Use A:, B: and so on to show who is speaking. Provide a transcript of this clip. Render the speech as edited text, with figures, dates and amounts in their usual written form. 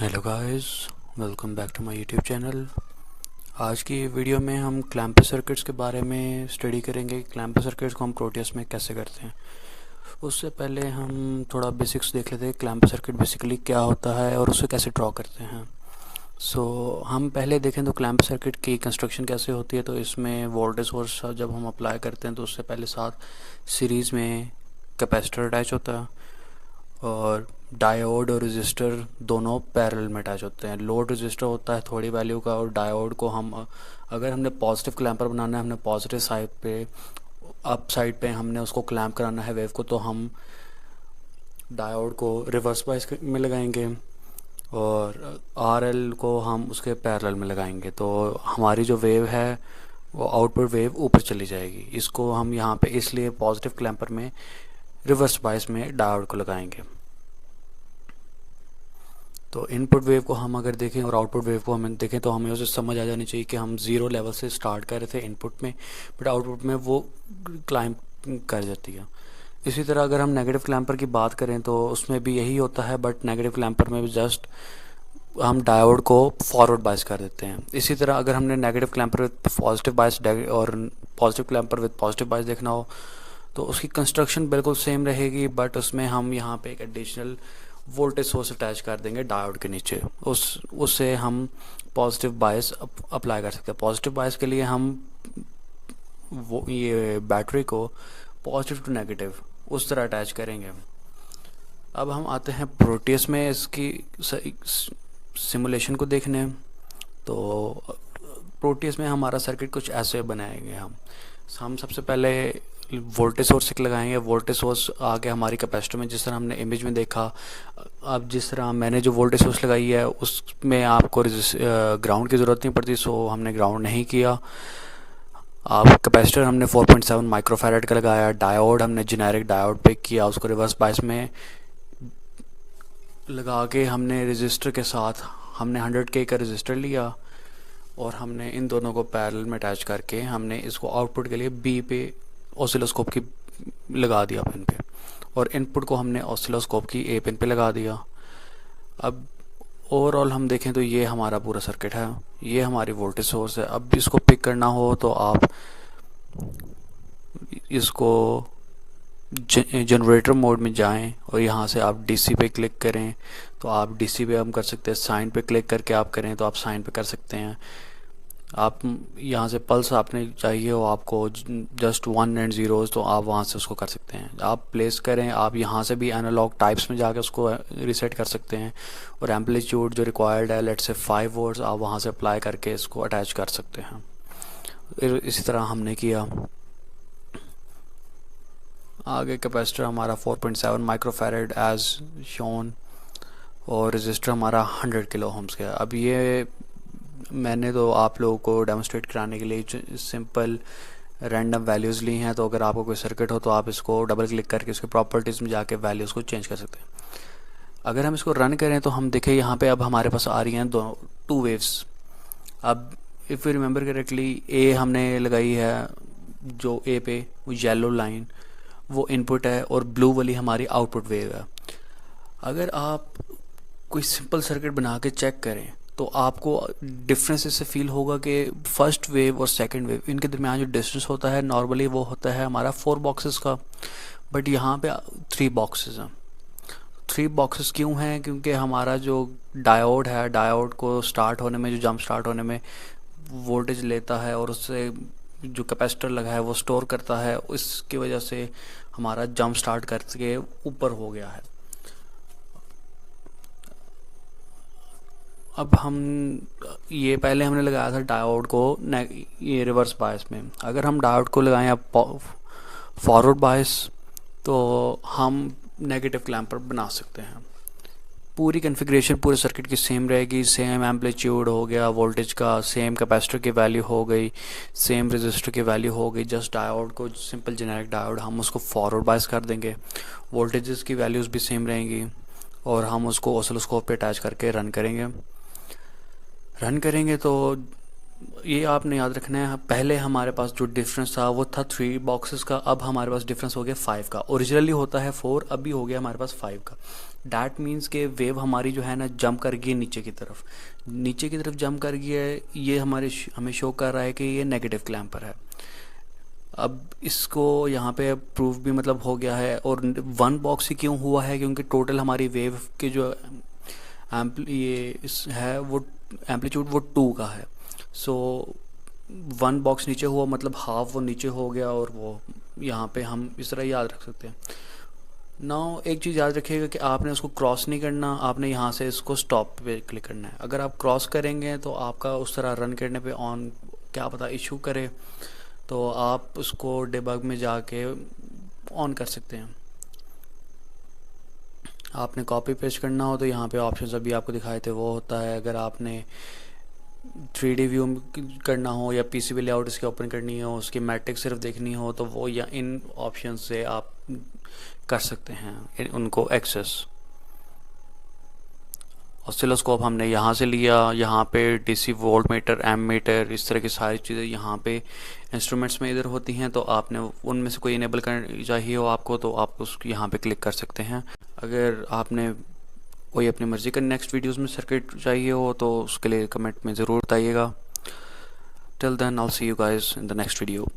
A: Hello guys, welcome back to my YouTube channel. आज की video में हम क्लैंपर सर्किट्स के बारे में स्टडी करेंगे। क्लैंपर सर्किट्स को हम प्रोटियस में कैसे करते हैं। उससे पहले हम थोड़ा बेसिक्स देख लेते हैं। क्लैंपर सर्किट बेसिकली क्या होता है और उसे कैसे ड्रॉ करते हैं। हम पहले देखें तो क्लैंपर सर्किट की कंस्ट्रक्शन कैसे होती है। तो इसमें वोल्टेज सोर्स जब हम अप्लाई करते हैं तो उससे पहले साथ सीरीज़ में कैपेसिटर अटैच होता है और डायोड और रेजिस्टर दोनों पैरेलल में अटैच होते हैं। लोड रेजिस्टर होता है थोड़ी वैल्यू का, और डायोड को हम अगर हमने पॉजिटिव क्लैंपर बनाना है, हमने पॉजिटिव साइड पे अप साइड पे हमने उसको क्लैंप कराना है वेव को, तो हम डायोड को रिवर्स बायस में लगाएंगे और आरएल को हम उसके पैरेलल में लगाएंगे। तो हमारी जो वेव है वो आउटपुट वेव ऊपर चली जाएगी। इसको हम यहाँ पे इसलिए पॉजिटिव क्लैंपर में रिवर्स बायस में डायोड को लगाएंगे। तो इनपुट वेव को हम अगर देखें और आउटपुट वेव को हम देखें तो हमें उसे समझ आ जानी चाहिए कि हम ज़ीरो लेवल से स्टार्ट कर रहे थे इनपुट में, बट आउटपुट में वो क्लाइंब कर जाती है। इसी तरह अगर हम नेगेटिव क्लैंपर की बात करें तो उसमें भी यही होता है, बट नेगेटिव क्लैंपर में भी जस्ट हम डायोड को फॉरवर्ड बायस कर देते हैं। इसी तरह अगर हमने नेगेटिव क्लैंपर विद पॉजिटिव बायस और पॉजिटिव क्लैंपर विद पॉजिटिव बायस देखना हो तो उसकी कंस्ट्रक्शन बिल्कुल सेम रहेगी, बट उसमें हम यहाँ पे एक एडिशनल वोल्टेज सोर्स अटैच कर देंगे डायोड के नीचे। उससे हम पॉजिटिव बायस अप्लाई कर सकते हैं। पॉजिटिव बायस के लिए हम वो ये बैटरी को पॉजिटिव टू नेगेटिव उस तरह अटैच करेंगे। अब हम आते हैं प्रोटियस में इसकी सिमुलेशन को देखने। तो प्रोटियस में हमारा सर्किट कुछ ऐसे बनाएंगे। हम सबसे पहले वोल्टेज सोर्स एक लगाएंगे। वोल्टेज सोर्स आगे हमारी कैपेसिटर में जिस तरह हमने इमेज में देखा। अब जिस तरह मैंने जो वोल्टेज सोर्स लगाई है उसमें आपको ग्राउंड की ज़रूरत नहीं पड़ती, सो हमने ग्राउंड नहीं किया। आप कैपेसिटर हमने 4.7 माइक्रोफैरड का लगाया। डायोड हमने जेनेरिक डायोड पिक किया, उसको रिवर्स बायस में लगा के हमने रेजिस्टर के साथ हमने 100K का रेजिस्टर लिया और हमने इन दोनों को पैरेलल में अटैच करके हमने इसको आउटपुट के लिए बी पे ऑसिलोस्कोप की लगा दिया पिन पे, और इनपुट को हमने ऑसिलोस्कोप की ए पिन पे लगा दिया। अब ओवरऑल हम देखें तो ये हमारा पूरा सर्किट है, ये हमारी वोल्टेज सोर्स है। अब इसको पिक करना हो तो आप इसको जनरेटर मोड में जाएं और यहाँ से आप डीसी पे क्लिक करें तो आप डीसी पे हम कर सकते हैं। साइन पे क्लिक करके आप करें तो आप साइन पे कर सकते हैं। आप यहाँ से पल्स आपने चाहिए हो आपको जस्ट 1 एंड 0, तो आप वहाँ से उसको कर सकते हैं। आप प्लेस करें, आप यहाँ से भी एनालॉग टाइप्स में जाके उसको रीसेट कर सकते हैं, और एम्पलीट्यूड जो रिक्वायर्ड है लेट्स से 5 वोल्ट्स आप वहाँ से अप्लाई करके इसको अटैच कर सकते हैं। इसी तरह हमने किया। आगे कैपेसिटर हमारा 4.7 माइक्रोफैरड एज शोन और रेजिस्टर हमारा 100 किलो ओम्स का। अब ये मैंने तो आप लोगों को डेमोस्ट्रेट कराने के लिए सिंपल रैंडम वैल्यूज़ ली हैं। तो अगर आपको कोई सर्किट हो तो आप इसको डबल क्लिक करके उसके प्रॉपर्टीज़ में जाके वैल्यूज़ को चेंज कर सकते हैं। अगर हम इसको रन करें तो हम देखें यहाँ पे अब हमारे पास आ रही हैं टू वेव्स। अब इफ़ यू रिमेंबर करेक्टली ए हमने लगाई है, जो ए पे वो येलो लाइन वो इनपुट है और ब्लू वाली हमारी आउटपुट वेव है। अगर आप कोई सिंपल सर्किट बना के चेक करें तो आपको डिफरेंस इससे फील होगा कि फर्स्ट वेव और सेकंड वेव इनके दरमियान जो डिस्टेंस होता है नॉर्मली वो होता है हमारा 4 बॉक्सेस का, बट यहाँ पे 3 बॉक्सेस हैं। 3 बॉक्सेस क्यों हैं? क्योंकि हमारा जो डायोड है, डायोड को स्टार्ट होने में, जो जंप स्टार्ट होने में वोल्टेज लेता है और उससे जो कैपेसिटर लगा है वो स्टोर करता है, इसकी वजह से हमारा जंप स्टार्ट करके ऊपर हो गया है। अब हम ये पहले हमने लगाया था डायोड को ये रिवर्स बायस में। अगर हम डायोड को लगाएं अब फॉरवर्ड बायस तो हम नेगेटिव क्लैंपर बना सकते हैं। पूरी कॉन्फ़िगरेशन पूरे सर्किट की सेम रहेगी। सेम एम्पलीट्यूड हो गया वोल्टेज का, सेम कैपेसिटर की वैल्यू हो गई, सेम रेजिस्टर की वैल्यू हो गई। जस्ट डायोड को सिंपल जेनेरिक डायोड हम उसको फॉरवर्ड बायस कर देंगे। वोल्टेजेस की वैल्यूज़ भी सेम रहेंगी और हम उसको ऑसिलोस्कोप पे अटैच करके रन करेंगे। तो ये आपने याद रखना है, पहले हमारे पास जो डिफरेंस था वो था 3 बॉक्सेस का, अब हमारे पास डिफरेंस हो गया 5 का। ओरिजिनली होता है 4, अभी हो गया हमारे पास 5 का। डैट मीन्स के वेव हमारी जो है ना जंप कर गई है नीचे की तरफ जंप कर गई है। ये हमें शो कर रहा है कि ये नेगेटिव क्लैम्पर है। अब इसको यहाँ पे प्रूफ भी मतलब हो गया है। और वन बॉक्स ही क्यों हुआ है, क्योंकि टोटल हमारी वेव के जो है वो एम्पलीट्यूड वो 2 का है। सो वन बॉक्स नीचे हुआ मतलब हाफ वो नीचे हो गया, और वो यहाँ पे हम इस तरह याद रख सकते हैं। नाउ एक चीज़ याद रखिएगा कि आपने उसको क्रॉस नहीं करना, आपने यहाँ से इसको स्टॉप पे क्लिक करना है। अगर आप क्रॉस करेंगे तो आपका उस तरह रन करने पे ऑन क्या पता इशू करे, तो आप उसको डिबग में जाके ऑन कर सकते हैं। आपने कॉपी पेस्ट करना हो तो यहाँ पे ऑप्शंस अभी आपको दिखाए थे वो होता है। अगर आपने 3D व्यू करना हो या पीसीबी लेआउट इसके ओपन करनी हो, उसकी मैट्रिक्स सिर्फ देखनी हो, तो वो या इन ऑप्शन से आप कर सकते हैं उनको एक्सेस। ऑसिलोस्कोप हमने यहाँ से लिया, यहाँ पे DC voltmeter, ammeter, इस तरह की सारी चीज़ें यहाँ पे इंस्ट्रूमेंट्स में इधर होती हैं। तो आपने उनमें से कोई इनेबल कर चाहिए हो आपको, तो आप उसको यहाँ पे क्लिक कर सकते हैं। अगर आपने कोई अपनी मर्ज़ी का नेक्स्ट वीडियोस में सर्किट चाहिए हो तो उसके लिए कमेंट में ज़रूर बताइएगा। Till then I will see you guys in the next video.